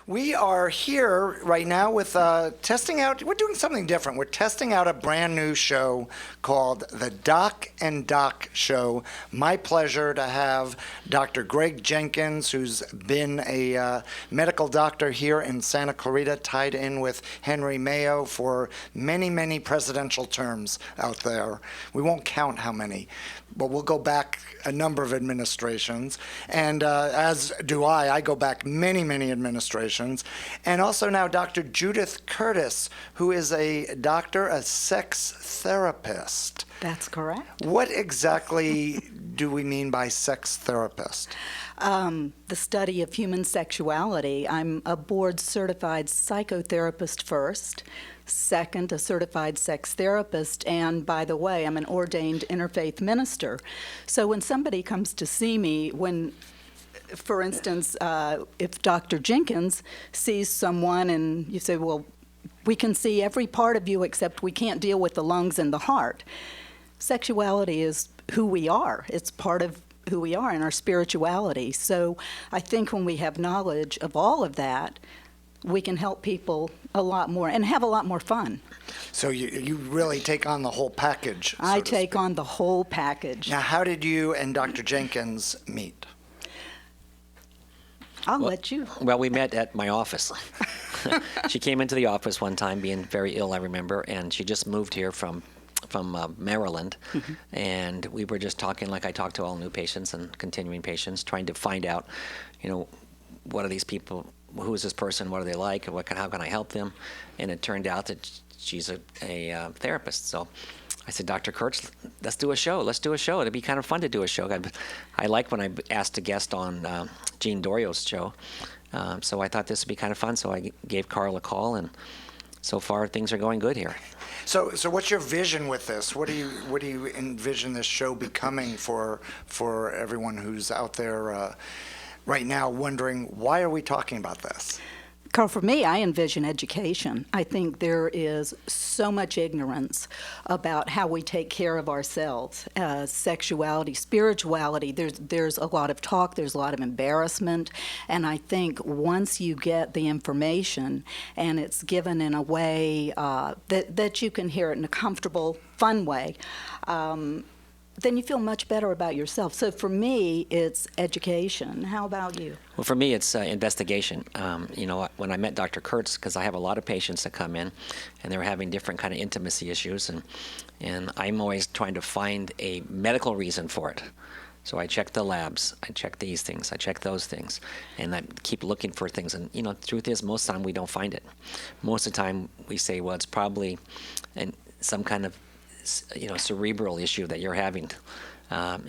We are here right now with testing out, we're doing something different. We're testing out a brand new show called The Doc and Doc Show. My pleasure to have Dr. Greg Jenkins, who's been a medical doctor here in Santa Clarita, tied in with Henry Mayo for many, many presidential terms out there. We won't count how many, but we'll go back a number of administrations. And as do I go back many, many administrations. And also now Dr. Judith Curtis, who is a doctor, a sex therapist. That's correct. What exactly do we mean by sex therapist? The study of human sexuality. I'm a board-certified psychotherapist first. Second, a certified sex therapist, and by the way, I'm an ordained interfaith minister. So when somebody comes to see me, for instance, if Dr. Jenkins sees someone and you say, well, we can see every part of you except we can't deal with the lungs and the heart. Sexuality is who we are. It's part of who we are in our spirituality. So I think when we have knowledge of all of that, we can help people a lot more and have a lot more fun. So you really take on the whole package. I take on the whole package. Now, how did you and Dr. Jenkins meet? I'll let you. Well, we met at my office. She came into the office one time being very ill, I remember, and she just moved here from Maryland, and we were just talking like I talk to all new patients and continuing patients, trying to find out, what are these people, who is this person, what are they like, how can I help them? And it turned out that she's a therapist. So I said, Dr. Kurtz, let's do a show. It'd be kind of fun to do a show. I like when I asked a guest on Gene Dorio's show. So I thought this would be kind of fun. So I gave Carl a call, and so far things are going good here. So what's your vision with this? What do you envision this show becoming for everyone who's out there right now wondering, why are we talking about this? Carl, for me, I envision education. I think there is so much ignorance about how we take care of ourselves, sexuality, spirituality. There's a lot of talk, there's a lot of embarrassment, and I think once you get the information and it's given in a way that you can hear it in a comfortable, fun way, then you feel much better about yourself. So for me, it's education. How about you? Well, for me, it's investigation. When I met Dr. Kurtz, because I have a lot of patients that come in, and they're having different kind of intimacy issues, and I'm always trying to find a medical reason for it. So I check the labs, I check these things, I check those things, and I keep looking for things. And the truth is, most of the time we don't find it. Most of the time we say, well, it's probably some kind of cerebral issue that you're having.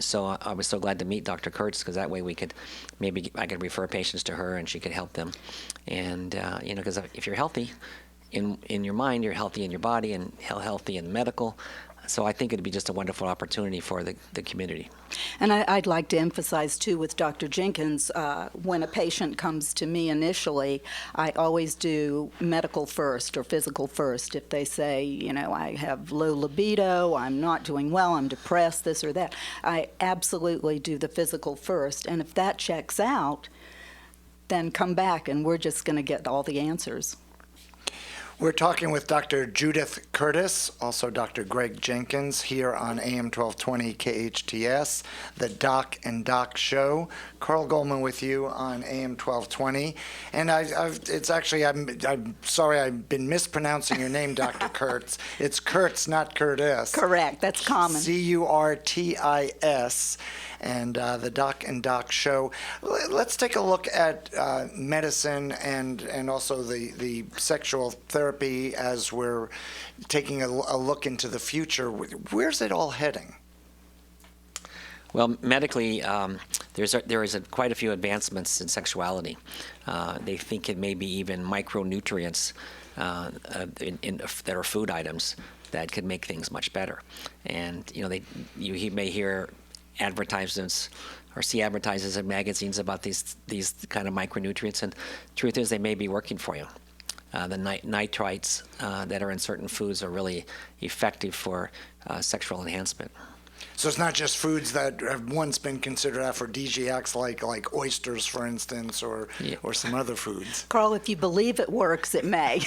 So I was so glad to meet Dr. Kurtz, because that way I could refer patients to her and she could help them. And because if you're healthy in your mind, you're healthy in your body, and healthy in medical. So I think it'd be just a wonderful opportunity for the community. And I'd like to emphasize, too, with Dr. Jenkins, when a patient comes to me initially, I always do medical first or physical first. If they say, I have low libido, I'm not doing well, I'm depressed, this or that, I absolutely do the physical first. And if that checks out, then come back and we're just going to get all the answers. We're talking with Dr. Judith Curtis, also Dr. Greg Jenkins, here on AM 1220 KHTS, the Doc and Doc Show. Carl Goldman with you on AM 1220. And I'm sorry, I've been mispronouncing your name, Dr. Kurtz. It's Kurtz, not Curtis. Correct, that's common. Curtis. And the Doc and Doc Show. Let's take a look at medicine and also the sexual therapy as we're taking a look into the future. Where's it all heading? Well, medically, there is quite a few advancements in sexuality. They think it may be even micronutrients that are food items that could make things much better. And you may hear advertisements or see advertisements in magazines about these kind of micronutrients, and truth is they may be working for you. The nitrites that are in certain foods are really effective for sexual enhancement. So it's not just foods that have once been considered aphrodisiacs, like oysters, for instance, or some other foods. Carl, if you believe it works, it may.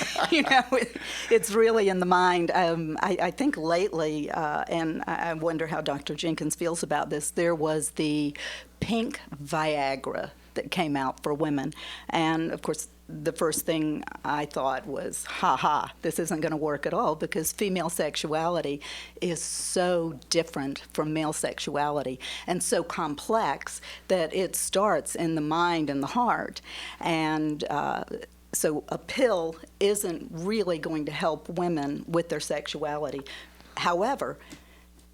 It's really in the mind. I think lately, and I wonder how Dr. Jenkins feels about this, there was the pink Viagra that came out for women. And, of course, the first thing I thought was, this isn't going to work at all, because female sexuality is so different from male sexuality and so complex that it starts in the mind and the heart. And so a pill isn't really going to help women with their sexuality. However,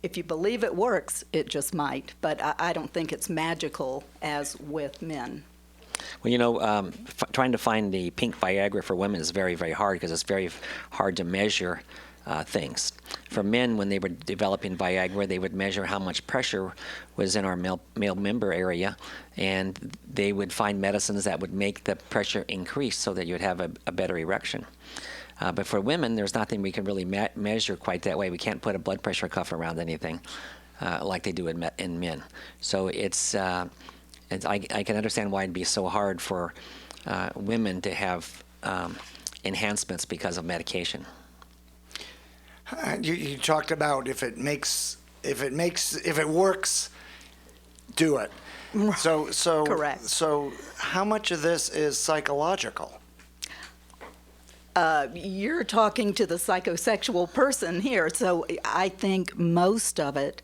if you believe it works, it just might. But I don't think it's magical as with men. Well, trying to find the pink Viagra for women is very, very hard, because it's very hard to measure things. For men, when they were developing Viagra, they would measure how much pressure was in our male member area, and they would find medicines that would make the pressure increase so that you'd have a better erection. But for women, there's nothing we can really measure quite that way. We can't put a blood pressure cuff around anything like they do in men. So I can understand why it'd be so hard for women to have enhancements because of medication. You talked about if it works, do it. So Correct. So how much of this is psychological? You're talking to the psychosexual person here, so I think most of it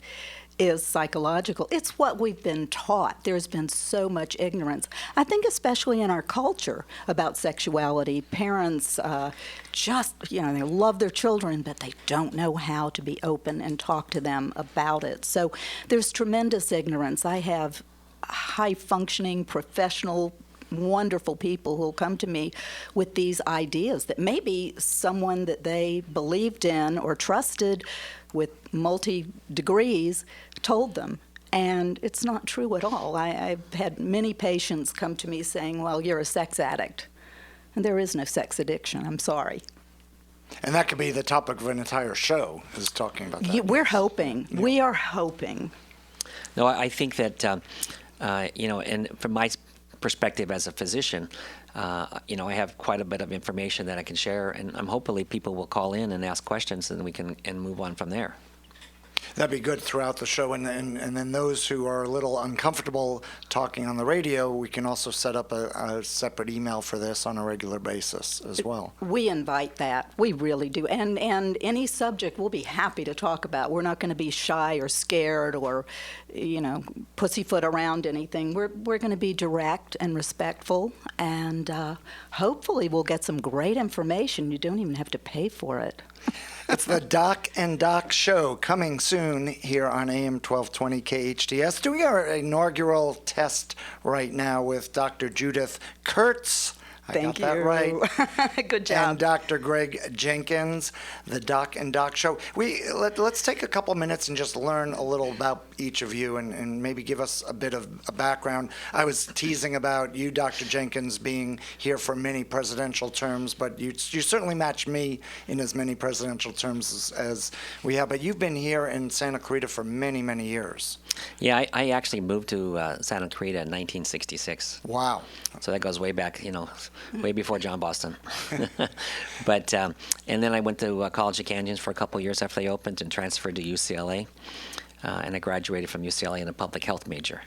is psychological. It's what we've been taught. There's been so much ignorance. I think especially in our culture about sexuality, parents they love their children, but they don't know how to be open and talk to them about it. So there's tremendous ignorance. I have high-functioning, professional, wonderful people who will come to me with these ideas that maybe someone that they believed in or trusted with multi-degrees told them. And it's not true at all. I've had many patients come to me saying, well, you're a sex addict. And there is no sex addiction. I'm sorry. And that could be the topic of an entire show, is talking about that. We're hoping. Yeah. We are hoping. No, I think that, and from my perspective as a physician, I have quite a bit of information that I can share, and hopefully people will call in and ask questions, and we can move on from there. That'd be good throughout the show, and then those who are a little uncomfortable talking on the radio, we can also set up a separate email for this on a regular basis as well. We invite that. We really do. And any subject we'll be happy to talk about. We're not going to be shy or scared or, pussyfoot around anything. We're going to be direct and respectful, and hopefully we'll get some great information. You don't even have to pay for it. It's the Doc and Doc Show, coming soon here on AM 1220 KHTS. Doing our inaugural test right now with Dr. Judith Kurtz. Thank you. I got that right. Good job. And Dr. Greg Jenkins, the Doc and Doc Show. Let's take a couple minutes and just learn a little about each of you and maybe give us a bit of a background. I was teasing about you, Dr. Jenkins, being here for many presidential terms, but you certainly match me in as many presidential terms as we have. But you've been here in Santa Clarita for many, many years. Yeah, I actually moved to Santa Clarita in 1966. Wow. So that goes way back, way before John Boston. But and then I went to College of Canyons for a couple of years after they opened and transferred to UCLA. And I graduated from UCLA in a public health major.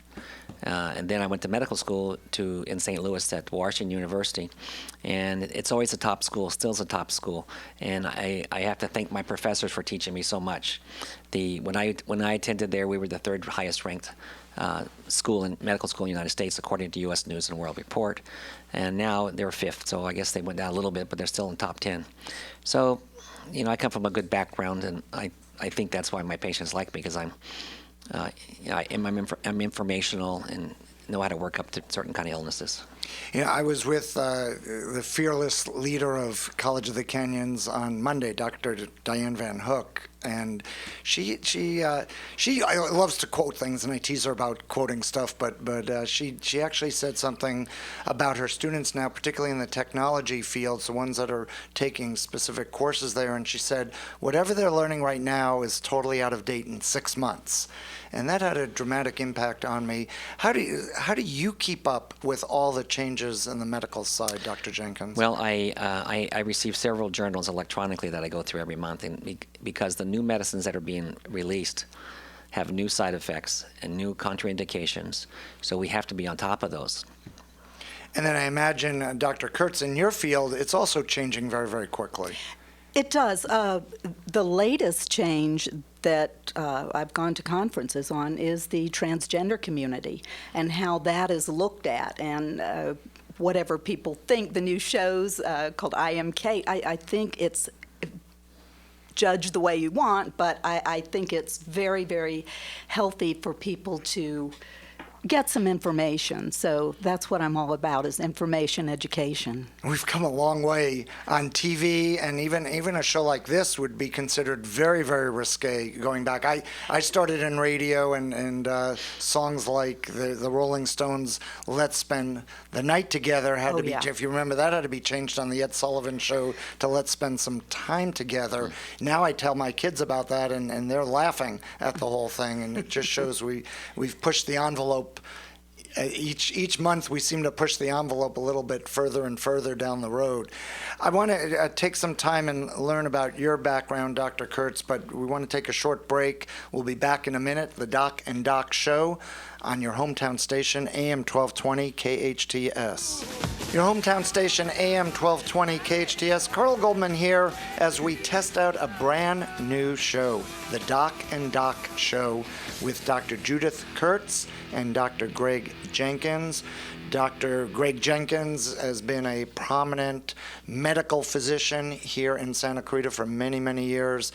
And then I went to medical school in St. Louis at Washington University. And it's always a top school, still is a top school. And I have to thank my professors for teaching me so much. When I attended there, we were the third highest ranked medical school in the United States, according to U.S. News and World Report. And now they're fifth, so I guess they went down a little bit, but they're still in the top 10. So, I come from a good background, and I think that's why my patients like me, because I'm informational and know how to work up to certain kind of illnesses. I was with the fearless leader of College of the Canyons on Monday, Dr. Diane Van Hook, and she loves to quote things, and I tease her about quoting stuff. But she actually said something about her students now, particularly in the technology fields, the ones that are taking specific courses there. And she said, whatever they're learning right now is totally out of date in 6 months. And that had a dramatic impact on me. How do you keep up with all the changes in the medical side, Dr. Jenkins? Well, I receive several journals electronically that I go through every month, and because the new medicines that are being released have new side effects and new contraindications, so we have to be on top of those. And then I imagine, Dr. Kurtz, in your field, it's also changing very, very quickly. It does. The latest change that I've gone to conferences on is the transgender community and how that is looked at. And whatever people think, the new shows called I Am Kate, I think it's judge the way you want, but I think it's very, very healthy for people to get some information. So that's what I'm all about, is information education. We've come a long way on TV, and even a show like this would be considered very, very risque going back. I started in radio, and songs like the Rolling Stones' Let's Spend the Night Together had to be, yeah. if you remember, that had to be changed on the Ed Sullivan Show to Let's Spend Some Time Together. Now I tell my kids about that, and they're laughing at the whole thing, and it just shows we've pushed the envelope. Each month we seem to push the envelope a little bit further and further down the road. I want to take some time and learn about your background, Dr. Kurtz, but we want to take a short break. We'll be back in a minute. The Doc and Doc Show on your hometown station, AM 1220 KHTS. Your hometown station, AM 1220 KHTS. Carl Goldman here as we test out a brand new show, The Doc and Doc Show, with Dr. Judith Kurtz and Dr. Greg Jenkins. Dr. Greg Jenkins has been a prominent medical physician here in Santa Clarita for many, many years,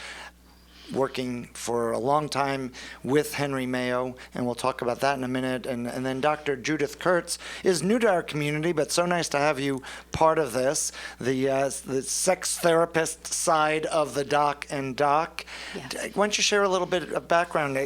working for a long time with Henry Mayo, and we'll talk about that in a minute. And then Dr. Judith Kurtz is new to our community, but so nice to have you part of this, the sex therapist side of the Doc and Doc. Yes. Why don't you share a little bit of background?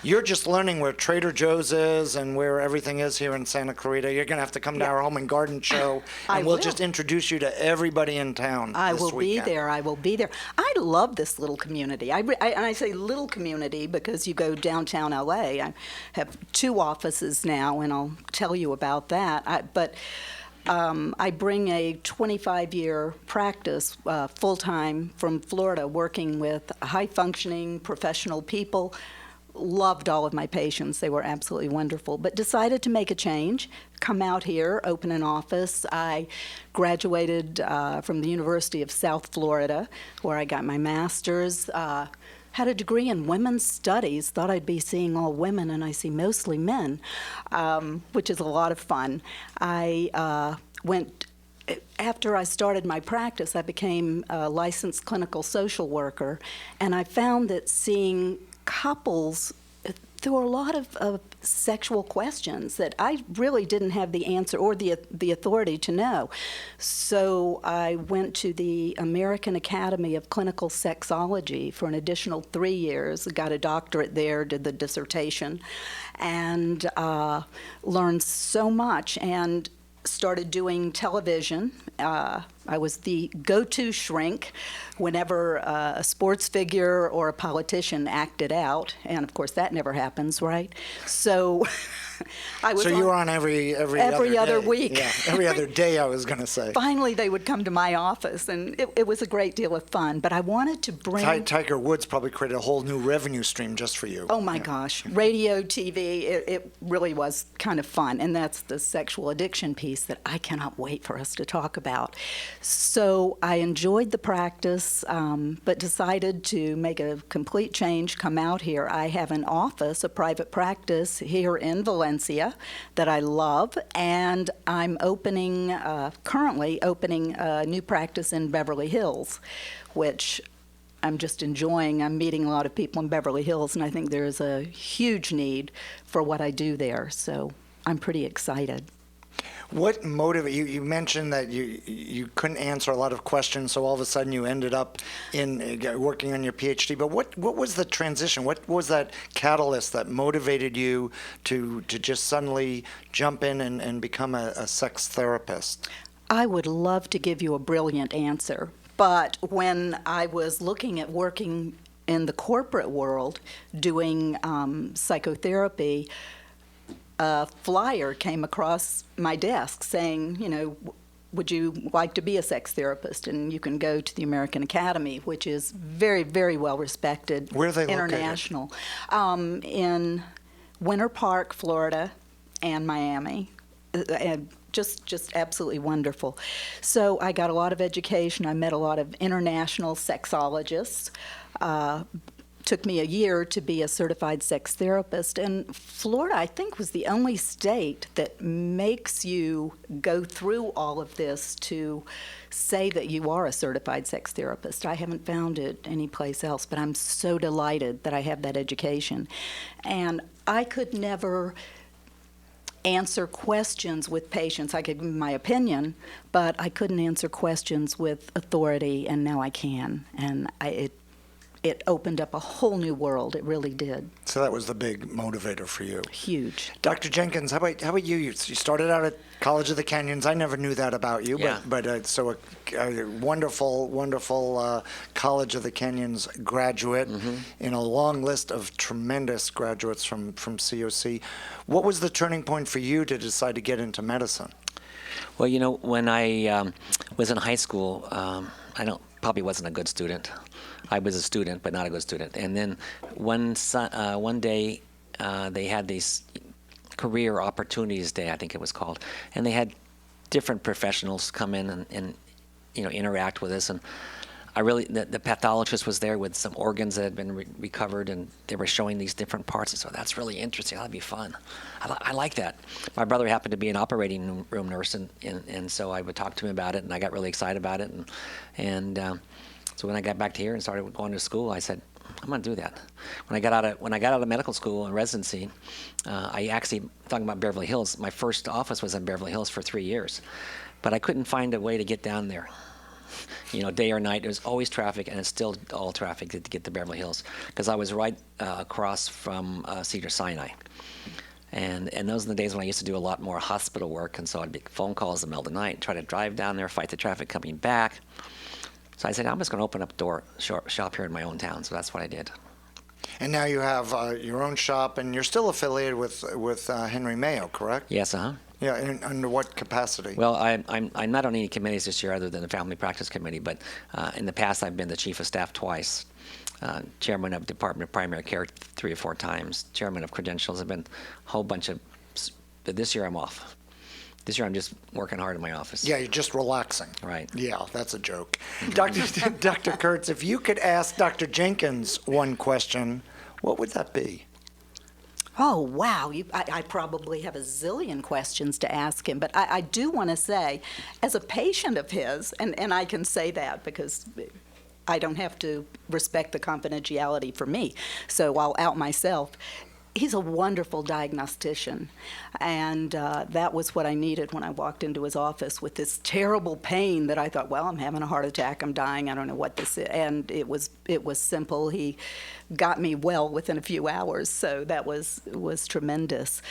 You're just learning where Trader Joe's is and where everything is here in Santa Clarita. You're going to have to come to our Home and Garden show, and we'll just introduce you to everybody in town I this will weekend. be there. I will be there. I love this little community. And I say little community because you go downtown LA. I have 2 offices now, and I'll tell you about that. I bring a 25-year practice full-time from Florida, working with high-functioning professional people. Loved all of my patients. They were absolutely wonderful, but decided to make a change, come out here, open an office. I graduated from the University of South Florida, where I got my master's. Had a degree in women's studies, thought I'd be seeing all women, and I see mostly men, which is a lot of fun. After I started my practice, I became a licensed clinical social worker, and I found that seeing couples, there were a lot of sexual questions that I really didn't have the answer or the authority to know. So I went to the American Academy of Clinical Sexology for an additional 3 years, got a doctorate there, did the dissertation, and learned so much, and started doing television. I was the go-to shrink whenever a sports figure or a politician acted out, and of course that never happens, right? So I was. So you were on every other day. week. Yeah, every other day, I was going to say. Finally, they would come to my office, and it was a great deal of fun. But I wanted to bring. Tiger Woods probably created a whole new revenue stream just for you. Oh my gosh, radio, TV, it really was kind of fun, and that's the sexual addiction piece that I cannot wait for us to talk about. So I enjoyed the practice, but decided to make a complete change, come out here. I have an office, a private practice here in Valencia that I love, and I'm currently opening a new practice in Beverly Hills, which I'm just enjoying. I'm meeting a lot of people in Beverly Hills, and I think there's a huge need for what I do there, so I'm pretty excited. What motivated you? You mentioned that you couldn't answer a lot of questions, so all of a sudden you ended up in working on your PhD. But what was the transition? What was that catalyst that motivated you to just suddenly jump in and become a sex therapist? I would love to give you a brilliant answer, but when I was looking at working in the corporate world doing psychotherapy, a flyer came across my desk saying, would you like to be a sex therapist? And you can go to the American Academy, which is very, very well respected. Where are they located? International. In Winter Park, Florida, and Miami. And just absolutely wonderful. So I got a lot of education. I met a lot of international sexologists. Took me a year to be a certified sex therapist. And Florida, I think, was the only state that makes you go through all of this to say that you are a certified sex therapist. I haven't found it anyplace else, but I'm so delighted that I have that education. And I could never answer questions with patients. I could give my opinion, but I couldn't answer questions with authority, and now I can. And it opened up a whole new world. It really did. So that was the big motivator for you. Huge. Dr. Jenkins, how about you? You started out at College of the Canyons. I never knew that about you, Yeah. but so a wonderful, wonderful College of the Canyons graduate in a long list of tremendous graduates from COC. What was the turning point for you to decide to get into medicine? Well, when I was in high school, probably wasn't a good student. I was a student, but not a good student. And then one day, they had these career opportunities day, I think it was called, and they had different professionals come in and interact with us. And the pathologist was there with some organs that had been recovered, and they were showing these different parts. And so that's really interesting. That'd be fun. I like that. My brother happened to be an operating room nurse, and so I would talk to him about it, and I got really excited about it. So when I got back to here and started going to school, I said, I'm going to do that. When I got out of medical school and residency, I actually, talking about Beverly Hills, my first office was in Beverly Hills for 3 years, but I couldn't find a way to get down there. Day or night, it was always traffic, and it's still all traffic to get to Beverly Hills, because I was right across from Cedars-Sinai. And those are the days when I used to do a lot more hospital work, and so I'd make phone calls in the middle of the night, try to drive down there, fight the traffic coming back. So I said, I'm just going to open up a shop here in my own town. So that's what I did. And now you have your own shop, and you're still affiliated with Henry Mayo, correct? Yes, Yeah, under what capacity? Well, I'm not on any committees this year other than the Family Practice Committee, but in the past I've been the Chief of Staff twice, Chairman of Department of Primary Care 3 or 4 times, Chairman of Credentials. I've been a whole bunch of, but this year I'm off. This year I'm just working hard in my office. Yeah, you're just relaxing. Right. Yeah, that's a joke. Dr. Kurtz, if you could ask Dr. Jenkins one question, what would that be? Oh, wow. I probably have a zillion questions to ask him, but I do want to say, as a patient of his, and I can say that because I don't have to respect the confidentiality for me, so I'll out myself. He's a wonderful diagnostician, and that was what I needed when I walked into his office with this terrible pain that I thought, well, I'm having a heart attack, I'm dying, I don't know what this is. And it was simple. He got me well within a few hours, so that was tremendous.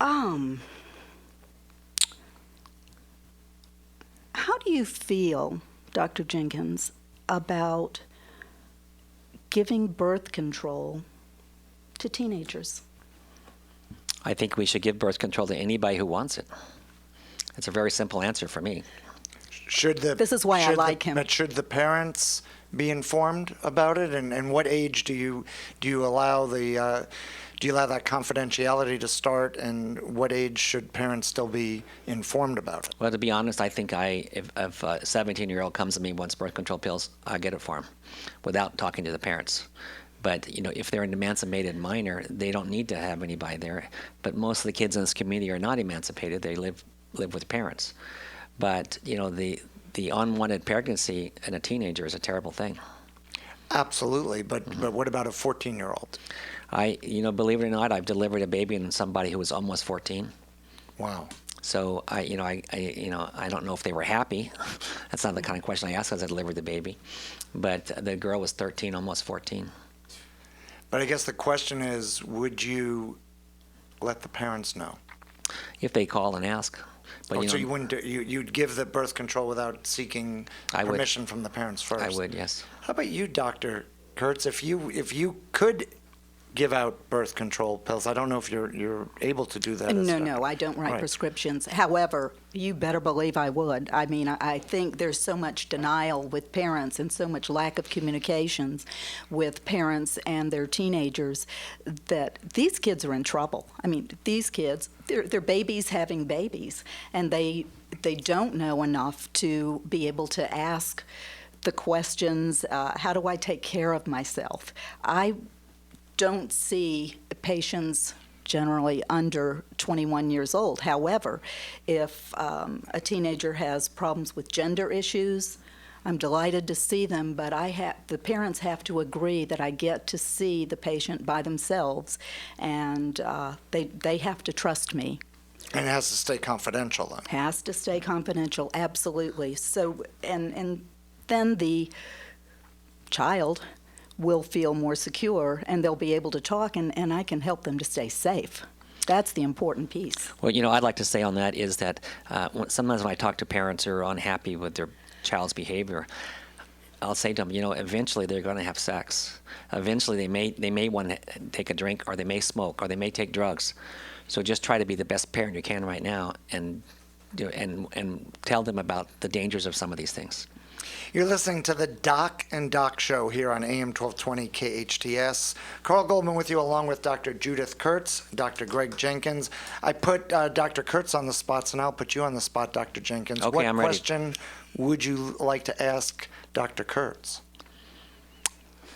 How do you feel, Dr. Jenkins, about giving birth control to teenagers? I think we should give birth control to anybody who wants it. It's a very simple answer for me. This is why I like him. But should the parents be informed about it? And what age do you allow that confidentiality to start? And what age should parents still be informed about it? Well, to be honest, I think if a 17-year-old comes to me and wants birth control pills, I get it for him without talking to the parents. But, if they're an emancipated minor, they don't need to have anybody there. But most of the kids in this community are not emancipated. They live with parents. But, the unwanted pregnancy in a teenager is a terrible thing. Absolutely. But what about a 14-year-old? Believe it or not, I've delivered a baby in somebody who was almost 14. Wow. So I don't know if they were happy. That's not the kind of question I asked as I delivered the baby. But the girl was 13, almost 14. But I guess the question is, would you let the parents know? If they call and ask. But So you wouldn't you'd give the birth control without seeking I would. permission from the parents first? I would, yes. How about you, Dr. Kurtz? If you could give out birth control pills, I don't know if you're able to do that. No, I don't write Right. prescriptions. However, you better believe I would. I mean, I think there's so much denial with parents and so much lack of communications with parents and their teenagers that these kids are in trouble. I mean, these kids, they're babies having babies, and they don't know enough to be able to ask the questions, how do I take care of myself? I don't see patients generally under 21 years old. However, if a teenager has problems with gender issues, I'm delighted to see them, but the parents have to agree that I get to see the patient by themselves, and they have to trust me. And it has to stay confidential then. Has to stay confidential, absolutely. So, and then the child will feel more secure, and they'll be able to talk, and I can help them to stay safe. That's the important piece. Well, I'd like to say on that is that sometimes when I talk to parents who are unhappy with their child's behavior, I'll say to them, eventually they're going to have sex. Eventually they may want to take a drink, or they may smoke, or they may take drugs. So just try to be the best parent you can right now, and tell them about the dangers of some of these things. You're listening to the Doc and Doc Show here on AM 1220 KHTS. Carl Goldman with you, along with Dr. Judith Kurtz, Dr. Greg Jenkins. I put Dr. Kurtz on the spot, so now I'll put you on the spot, Dr. Jenkins. Okay, what I'm ready. question would you like to ask Dr. Kurtz?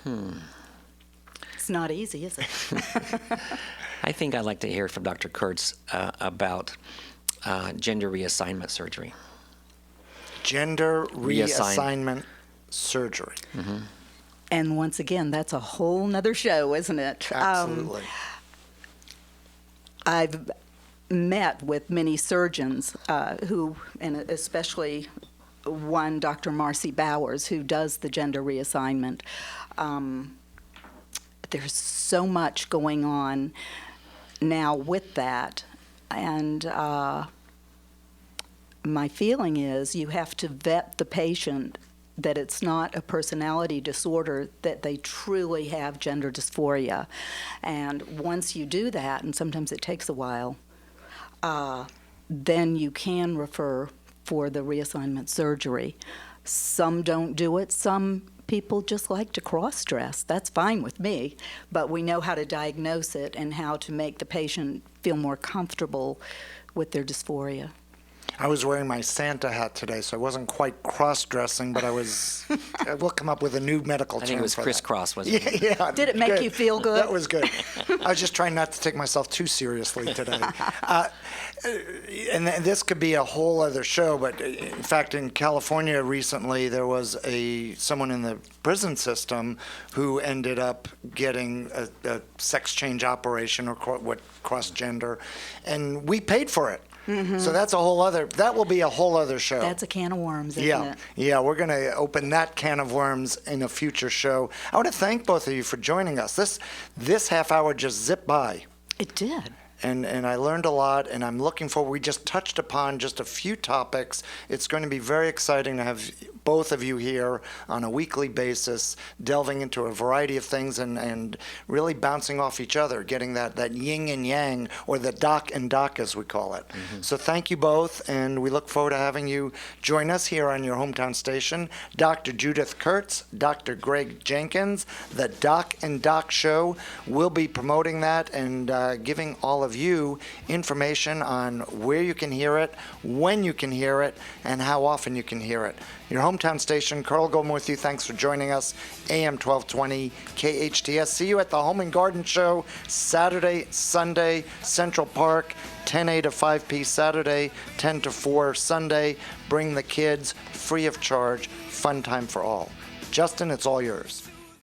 It's not easy, is it? I think I'd like to hear from Dr. Kurtz about gender reassignment surgery. Gender reassignment surgery. Mm-hmm. And once again, that's a whole nother show, isn't it? Absolutely. I've met with many surgeons who, and especially one, Dr. Marcy Bowers, who does the gender reassignment. There's so much going on now with that, and my feeling is you have to vet the patient that it's not a personality disorder, that they truly have gender dysphoria. And once you do that, and sometimes it takes a while, then you can refer for the reassignment surgery. Some don't do it. Some people just like to cross-dress. That's fine with me, but we know how to diagnose it and how to make the patient feel more comfortable with their dysphoria. I was wearing my Santa hat today, so I wasn't quite cross-dressing, but we'll come up with a new medical term. I think it was for crisscross, wasn't it? Yeah. Did it make good. you feel good? That was good. I was just trying not to take myself too seriously today. And this could be a whole other show, but in fact, in California recently, there was someone in the prison system who ended up getting a sex change operation, or cross-gender, and we paid for it. Mm-hmm. So that will be a whole other show. That's a can of worms, isn't it? Yeah, we're going to open that can of worms in a future show. I want to thank both of you for joining us. This half hour just zipped by. It did. And I learned a lot, and I'm looking forward. We just touched upon just a few topics. It's going to be very exciting to have both of you here on a weekly basis, delving into a variety of things and really bouncing off each other, getting that yin and yang, or the doc and doc as we call it. Mm-hmm. So thank you both, and we look forward to having you join us here on your hometown station. Dr. Judith Kurtz, Dr. Greg Jenkins, the Doc and Doc Show. We'll be promoting that and giving all of you information on where you can hear it, when you can hear it, and how often you can hear it. Your hometown station, Carl Goldman with you. Thanks for joining us. AM 1220 KHTS. See you at the Home and Garden Show Saturday, Sunday, Central Park, 10A to 5P Saturday, 10 to 4 Sunday. Bring the kids, free of charge, fun time for all. Justin, it's all yours.